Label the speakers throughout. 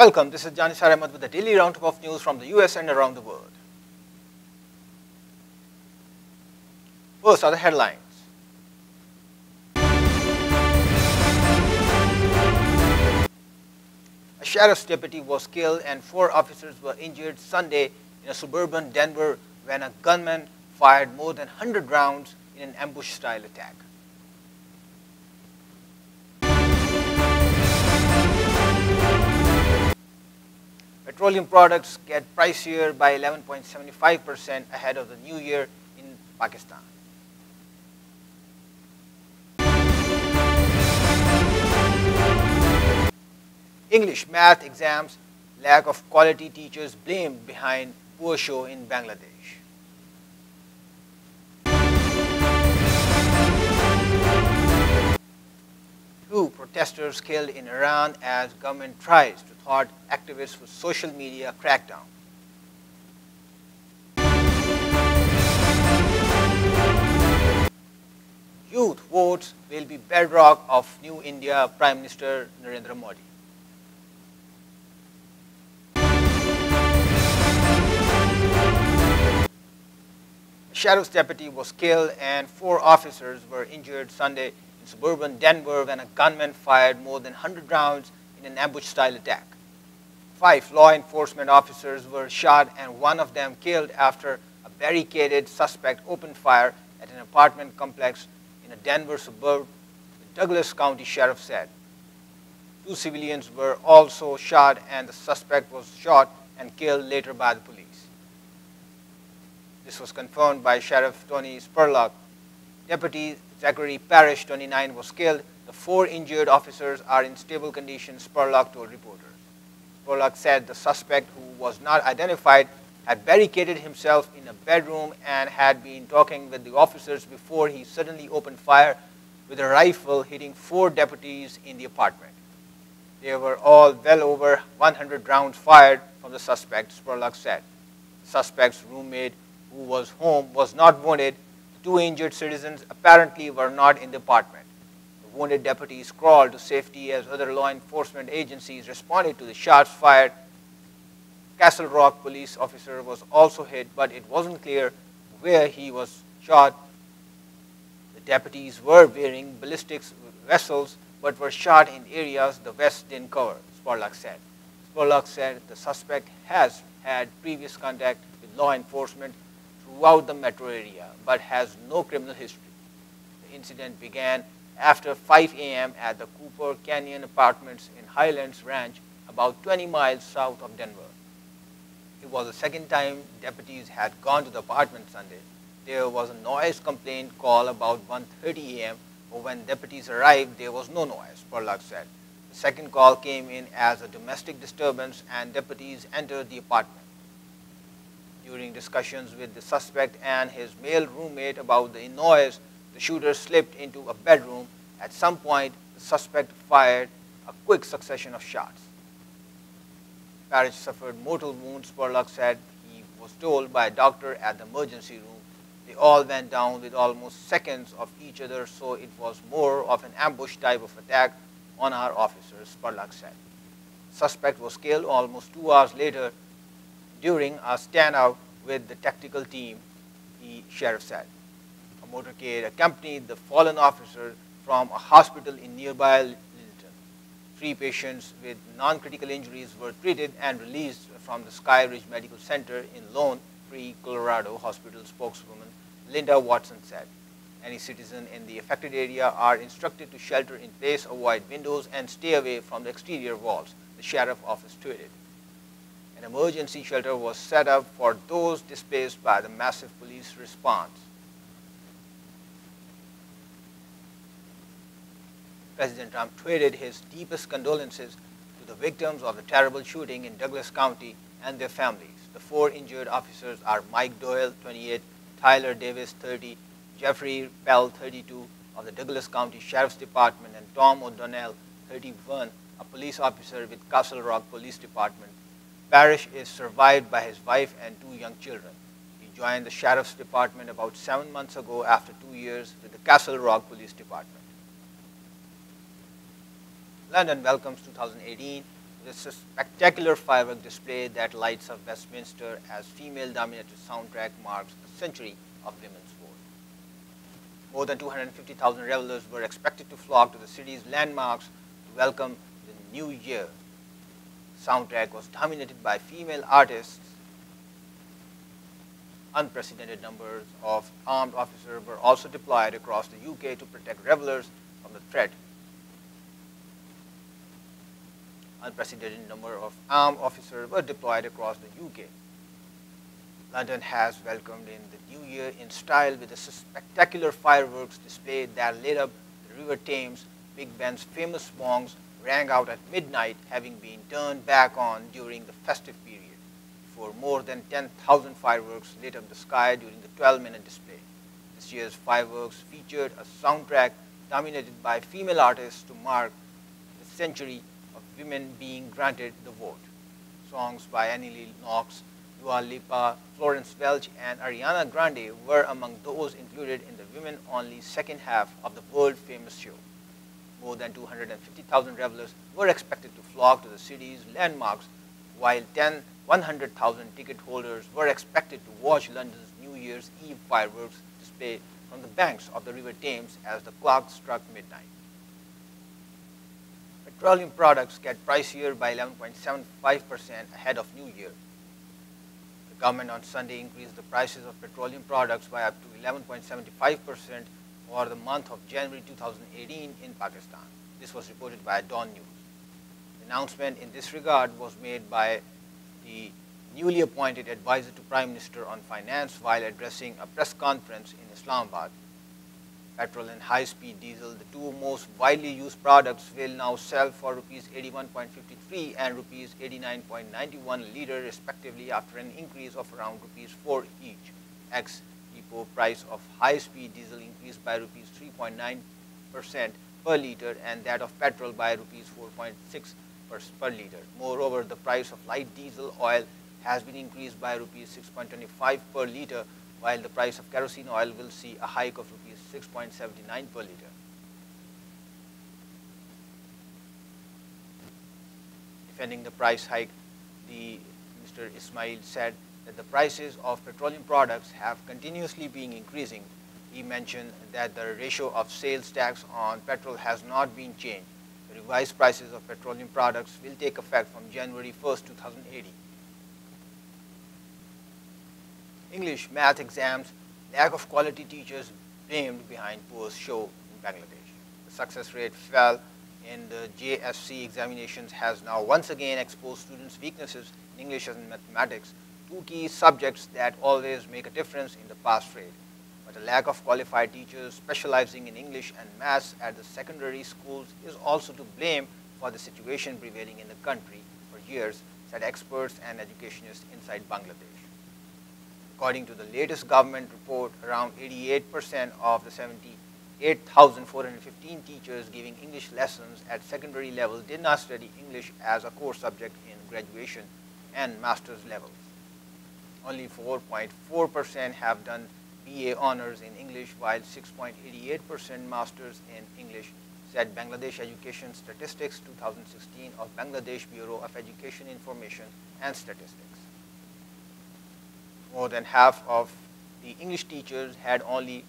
Speaker 1: Welcome, this is Janisar Ahmed with a daily roundup of news from the US and around the world. First are the headlines. A sheriff's deputy was killed and 4 officers were injured Sunday in a suburban Denver when a gunman fired more than 100 rounds in an ambush-style attack. Petroleum products get pricier by 11.75% ahead of the new year in Pakistan. English math exams, lack of quality teachers blamed behind poor show in Bangladesh. Two protesters killed in Iran as government tries to thwart activists with social media crackdown. Youth votes will be bedrock of new India Prime Minister Narendra Modi. A sheriff's deputy was killed and 4 officers were injured Sunday in suburban Denver when a gunman fired more than 100 rounds in an ambush-style attack. 5 law enforcement officers were shot and 1 of them killed after a barricaded suspect opened fire at an apartment complex in a Denver suburb, the Douglas County Sheriff said. 2 civilians were also shot and the suspect was shot and killed later by the police. This was confirmed by Sheriff Tony Spurlock. Deputy Zachary Parrish, 29, was killed. The 4 injured officers are in stable condition, Spurlock told reporters. Spurlock said the suspect, who was not identified, had barricaded himself in a bedroom and had been talking with the officers before he suddenly opened fire with a rifle, hitting 4 deputies in the apartment. There were all well over 100 rounds fired from the suspect, Spurlock said. The suspect's roommate, who was home, was not wounded. The 2 injured citizens apparently were not in the apartment. The wounded deputies crawled to safety as other law enforcement agencies responded to the shots fired. Castle Rock police officer was also hit, but it wasn't clear where he was shot. The deputies were wearing ballistic vests but were shot in areas the vests didn't cover, Spurlock said. Spurlock said the suspect has had previous contact with law enforcement throughout the metro area, but has no criminal history. The incident began after 5 a.m. at the Cooper Canyon Apartments in Highlands Ranch, about 20 miles south of Denver. It was the second time deputies had gone to the apartment Sunday. There was a noise complaint call about 1:30 a.m., but when deputies arrived, there was no noise, Spurlock said. The second call came in as a domestic disturbance and deputies entered the apartment. During discussions with the suspect and his male roommate about the noise, the shooter slipped into a bedroom. At some point, the suspect fired a quick succession of shots. Parrish suffered mortal wounds, Spurlock said. He was told by a doctor at the emergency room. They all went down with almost seconds of each other, so it was more of an ambush type of attack on our officers, Spurlock said. The suspect was killed almost 2 hours later during a standout with the tactical team, the sheriff said. A motorcade accompanied the fallen officer from a hospital in nearby Littleton. 3 patients with non-critical injuries were treated and released from the Sky Ridge Medical Center in Lone Tree, Colorado, hospital spokeswoman Linda Watson said. Any citizen in the affected area are instructed to shelter in place, avoid windows, and stay away from the exterior walls, the sheriff's office tweeted. An emergency shelter was set up for those displaced by the massive police response. President Trump tweeted his deepest condolences to the victims of the terrible shooting in Douglas County and their families. The 4 injured officers are Mike Doyle, 28, Tyler Davis, 30, Jeffrey Pell, 32, of the Douglas County Sheriff's Department, and Tom O'Donnell, 31, a police officer with Castle Rock Police Department. Parrish is survived by his wife and 2 young children. He joined the Sheriff's Department about 7 months ago after 2 years with the Castle Rock Police Department. London welcomes 2018 It's a spectacular firework display that lights up Westminster as female-dominated soundtrack marks a century of women's vote. More than 250,000 revelers were expected to flock to the city's landmarks to welcome the new year. The soundtrack was dominated by female artists. Unprecedented numbers of armed officers were also deployed across the UK to protect revelers from the threat. Unprecedented number of armed officers were deployed across the UK. London has welcomed in the new year in style with a spectacular fireworks display that lit up the River Thames. Big Ben's famous songs rang out at midnight, having been turned back on during the festive period, before more than 10,000 fireworks lit up the sky during the 12-minute display. This year's fireworks featured a soundtrack dominated by female artists to mark the century of women being granted the vote. Songs by Annie Lennox, Dua Lipa, Florence Welch, and Ariana Grande were among those included in the women-only second half of the world-famous show. More than 250,000 revelers were expected to flock to the city's landmarks, while 100,000 ticket holders were expected to watch London's New Year's Eve fireworks display from the banks of the River Thames as the clock struck midnight. Petroleum products get pricier by 11.75% ahead of New Year. The government on Sunday increased the prices of petroleum products by up to 11.75% for the month of January 2018 in Pakistan. This was reported by Dawn News. The announcement in this regard was made by the newly appointed advisor to Prime Minister on Finance while addressing a press conference in Islamabad. Petrol and high-speed diesel, the two most widely used products, will now sell for Rs 81.53 and Rs 89.91 a litre respectively after an increase of around Rs 4 each. Ex-depot price of high-speed diesel increased by Rs 3.9% per litre and that of petrol by Rs 4.6 per litre. Moreover, the price of light diesel oil has been increased by Rs 6.25 per litre, while the price of kerosene oil will see a hike of Rs 6.79 per litre. Defending the price hike, Mr. Ismail said that the prices of petroleum products have continuously been increasing. He mentioned that the ratio of sales tax on petrol has not been changed. The revised prices of petroleum products will take effect from January 1st, 2018. English math exams, lack of quality teachers blamed behind poor show in Bangladesh. The success rate fell in the JSC examinations has now once again exposed students' weaknesses in English and mathematics, two key subjects that always make a difference in the pass rate. But a lack of qualified teachers specializing in English and maths at the secondary schools is also to blame for the situation prevailing in the country for years, said experts and educationists inside Bangladesh. According to the latest government report, around 88% of the 78,415 teachers giving English lessons at secondary level did not study English as a core subject in graduation and master's levels. Only 4.4% have done BA honors in English, while 6.88% masters in English, said Bangladesh Education Statistics 2016 of Bangladesh Bureau of Education Information and Statistics. More than half of the English teachers had only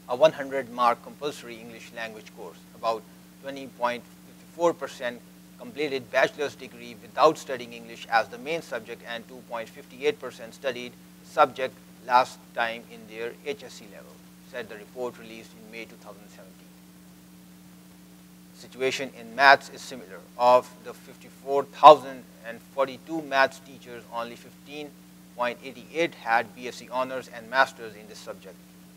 Speaker 1: a 100-mark compulsory English language course. About 20.54% completed bachelor's degree without studying English as the main subject, and 2.58% studied the subject last time in their HSC level, said the report released in May 2017. The situation in maths is similar. Of the 54,042 maths teachers, only 15.88 had BSc honors and masters in this subject.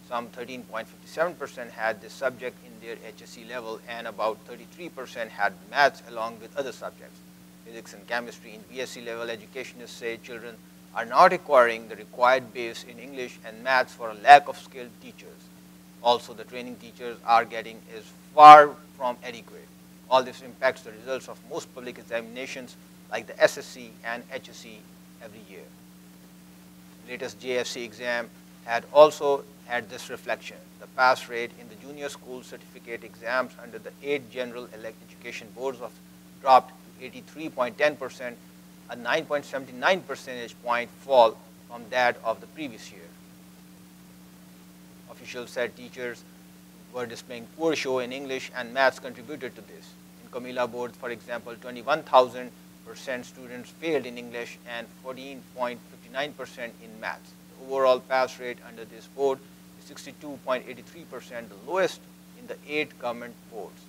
Speaker 1: Some 13.57% had this subject in their HSC level, and about 33% had maths along with other subjects. Physics and chemistry in BSc level educationists say children are not acquiring the required base in English and maths for a lack of skilled teachers. Also, the training teachers are getting is far from adequate. All this impacts the results of most public examinations like the SSC and HSC every year. The latest JFC exam had also had this reflection. The pass rate in the junior school certificate exams under the 8 general education boards dropped to 83.10%, a 9.79 percentage point fall from that of the previous year. Officials said teachers were displaying poor show in English and maths contributed to this. In Comilla board, for example, 21,000% students failed in English and 14.59% in maths. The overall pass rate under this board is 62.83%, the lowest in the 8 government boards.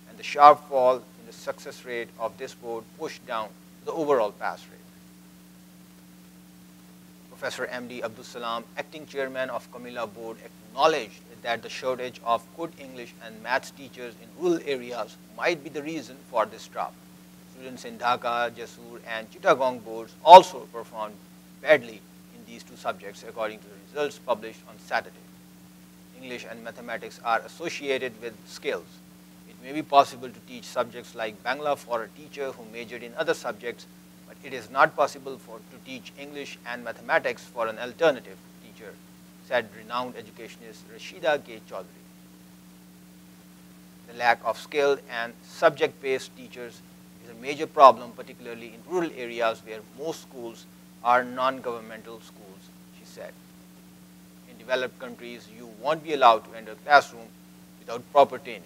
Speaker 1: And the sharp fall in the success rate of this board pushed down the overall pass rate. Professor M.D. Abdul Salam, acting chairman of Comilla board, acknowledged that the shortage of good English and maths teachers in rural areas might be the reason for this drop. Students in Dhaka, Jessore, and Chittagong boards also performed badly in these 2 subjects according to the results published on Saturday. English and mathematics are associated with skills. It may be possible to teach subjects like Bangla for a teacher who majored in other subjects, but it is not possible to teach English and mathematics for an alternative teacher, said renowned educationist Rashida K. Chaudhary. The lack of skilled and subject-based teachers is a major problem, particularly in rural areas where most schools are non-governmental schools, she said. In developed countries, you won't be allowed to enter a classroom without proper training.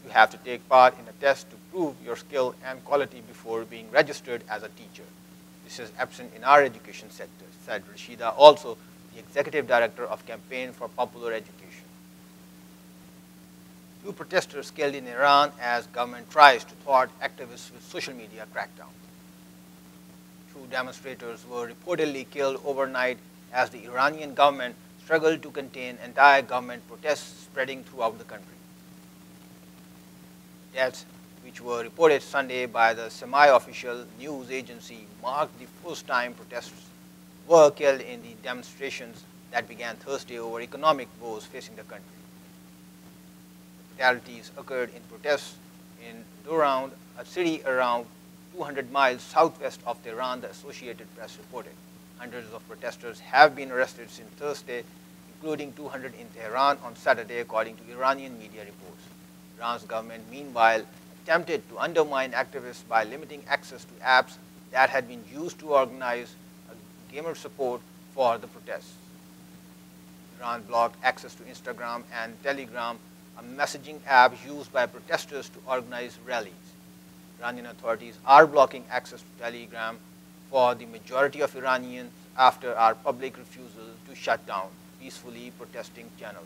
Speaker 1: You have to take part in a test to prove your skill and quality before being registered as a teacher. This is absent in our education sector, said Rashida, also the executive director of Campaign for Popular Education. 2 protesters killed in Iran as government tries to thwart activists with social media crackdown. 2 demonstrators were reportedly killed overnight as the Iranian government struggled to contain anti-government protests spreading throughout the country. Deaths, which were reported Sunday by the semi-official news agency, marked the first time protesters were killed in the demonstrations that began Thursday over economic woes facing the country. The fatalities occurred in protests in Durand, a city around 200 miles southwest of Tehran, the Associated Press reported. Hundreds of protesters have been arrested since Thursday, including 200 in Tehran on Saturday, according to Iranian media reports. Iran's government, meanwhile, attempted to undermine activists by limiting access to apps that had been used to organize gamer support for the protests. Iran blocked access to Instagram and Telegram, a messaging app used by protesters to organize rallies. Iranian authorities are blocking access to Telegram for the majority of Iranians after our public refusal to shut down peacefully protesting channels,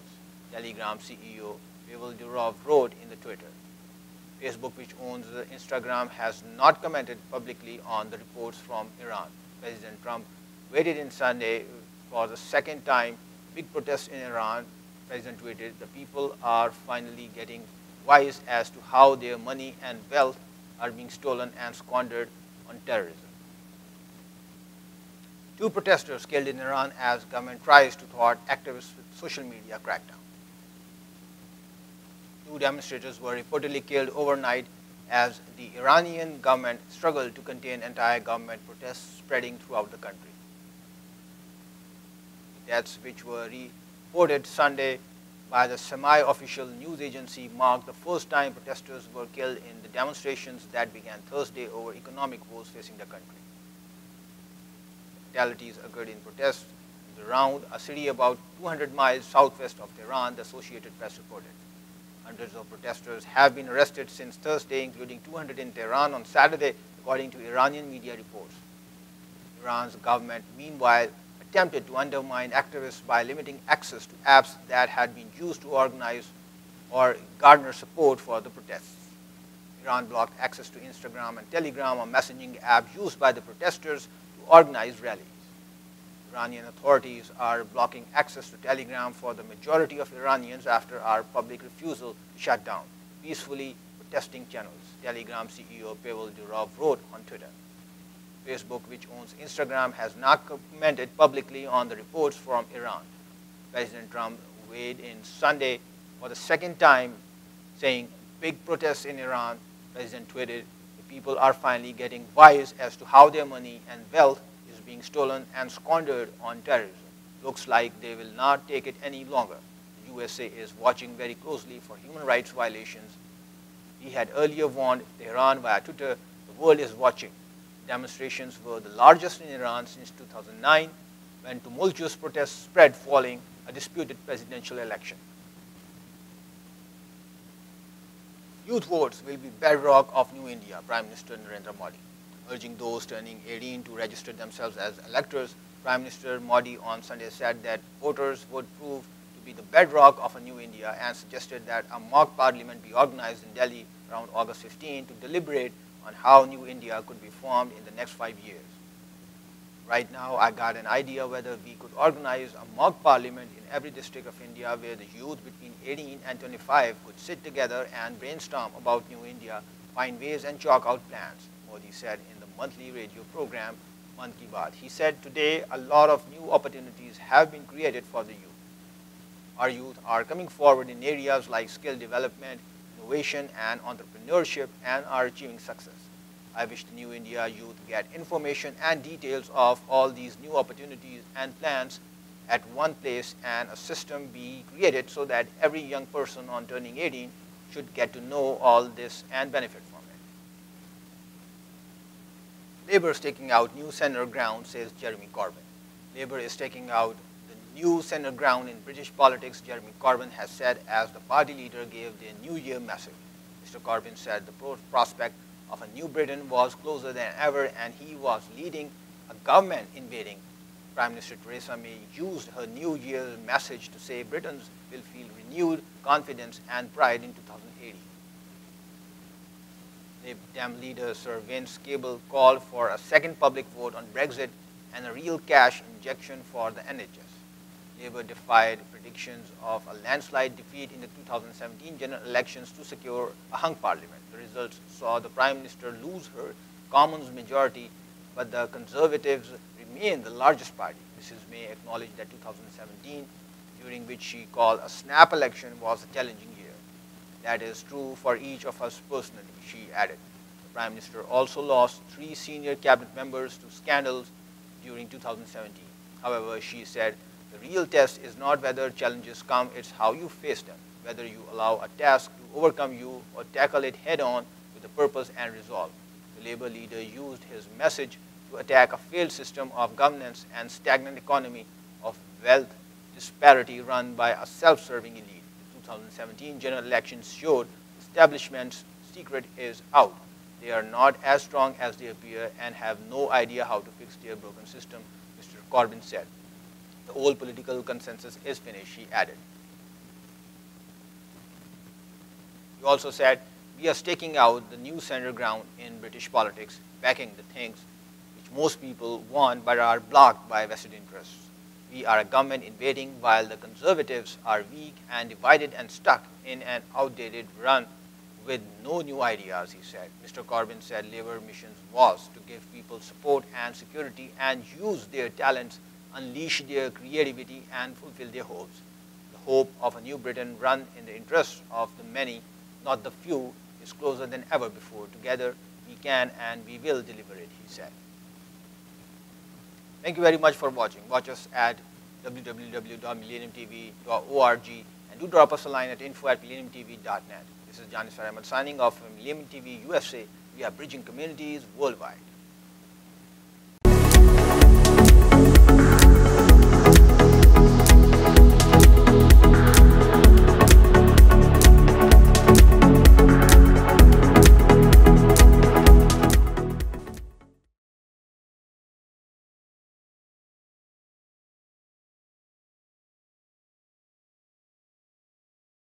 Speaker 1: Telegram CEO Pavel Durov wrote in the Twitter. Facebook, which owns Instagram, has not commented publicly on the reports from Iran. President Trump waited in Sunday for the second time. Big protests in Iran, President tweeted, the people are finally getting wise as to how their money and wealth are being stolen and squandered on terrorism. 2 protesters killed in Iran as government tries to thwart activists with social media crackdown. 2 demonstrators were reportedly killed overnight as the Iranian government struggled to contain anti-government protests spreading throughout the country. The deaths, which were reported Sunday by the semi-official news agency, marked the first time protesters were killed in the demonstrations that began Thursday over economic woes facing the country. Fatalities occurred in protests in Durand, a city about 200 miles southwest of Tehran, the Associated Press reported. Hundreds of protesters have been arrested since Thursday, including 200 in Tehran on Saturday, according to Iranian media reports. Iran's government, meanwhile, attempted to undermine activists by limiting access to apps that had been used to organize or garner support for the protests. Iran blocked access to Instagram and Telegram, a messaging app used by the protesters to organize rallies. Iranian authorities are blocking access to Telegram for the majority of Iranians after our public refusal to shut down peacefully protesting channels, Telegram CEO Pavel Durov wrote on Twitter. Facebook, which owns Instagram, has not commented publicly on the reports from Iran. President Trump weighed in Sunday for the second time, saying, big protests in Iran. President tweeted, the people are finally getting wise as to how their money and wealth is being stolen and squandered on terrorism. Looks like they will not take it any longer. The USA is watching very closely for human rights violations. He had earlier warned Tehran via Twitter The world is watching. Demonstrations were the largest in Iran since 2009, when tumultuous protests spread following a disputed presidential election. Youth votes will be bedrock of New India, Prime Minister Narendra Modi. Urging those turning 18 to register themselves as electors, Prime Minister Modi on Sunday said that voters would prove to be the bedrock of a new India and suggested that a mock parliament be organized in Delhi around August 15 to deliberate on how New India could be formed in the next 5 years. Right now, I got an idea whether we could organize a mock parliament in every district of India where the youth between 18 and 25 could sit together and brainstorm about New India, find ways and chalk out plans, Modi said in the monthly radio program Mann Ki Baat. He said, today a lot of new opportunities have been created for the youth. Our youth are coming forward in areas like skill development, innovation and entrepreneurship and are achieving success. I wish the New India youth get information and details of all these new opportunities and plans at one place and a system be created so that every young person on turning 18 should get to know all this and benefit from it. Labour is taking out new centre ground, says Jeremy Corbyn. Labour is taking out the new centre ground in British politics, Jeremy Corbyn has said as the party leader gave their New Year message. Mr. Corbyn said the prospect of a new Britain was closer than ever and he was leading a government invading. Prime Minister Theresa May used her New Year message to say Britons will feel renewed confidence and pride in 2018. Lib Dem leader Sir Vince Cable called for a second public vote on Brexit and a real cash injection for the NHS. Labour defied predictions of a landslide defeat in the 2017 general elections to secure a hung parliament. The results saw the Prime Minister lose her Commons majority, but the Conservatives remain the largest party. Mrs. May acknowledged that 2017, during which she called a snap election, was a challenging year. That is true for each of us personally, she added. The Prime Minister also lost 3 senior cabinet members to scandals during 2017. However, she said, the real test is not whether challenges come, it's how you face them, whether you allow a task to overcome you or tackle it head-on with a purpose and resolve. The Labour leader used his message to attack a failed system of governance and stagnant economy of wealth disparity run by a self-serving elite. The 2017 general elections showed the establishment's secret is out. They are not as strong as they appear and have no idea how to fix their broken system, Mr. Corbyn said. The old political consensus is finished, she added. He also said, we are staking out the new centre ground in British politics, backing the things which most people want but are blocked by vested interests. We are a government invading while the Conservatives are weak and divided and stuck in an outdated run with no new ideas, he said. Mr. Corbyn said Labour mission was to give people support and security and use their talents, unleash their creativity and fulfill their hopes. The hope of a new Britain run in the interests of the many, not the few, is closer than ever before. Together we can and we will deliver it, he said. Thank you very much for watching. Watch us at www.millenniumtv.org and do drop us a line at info@millenniumtv.net. This is Janis Ahmed signing off from Millennium TV USA. We are bridging communities worldwide.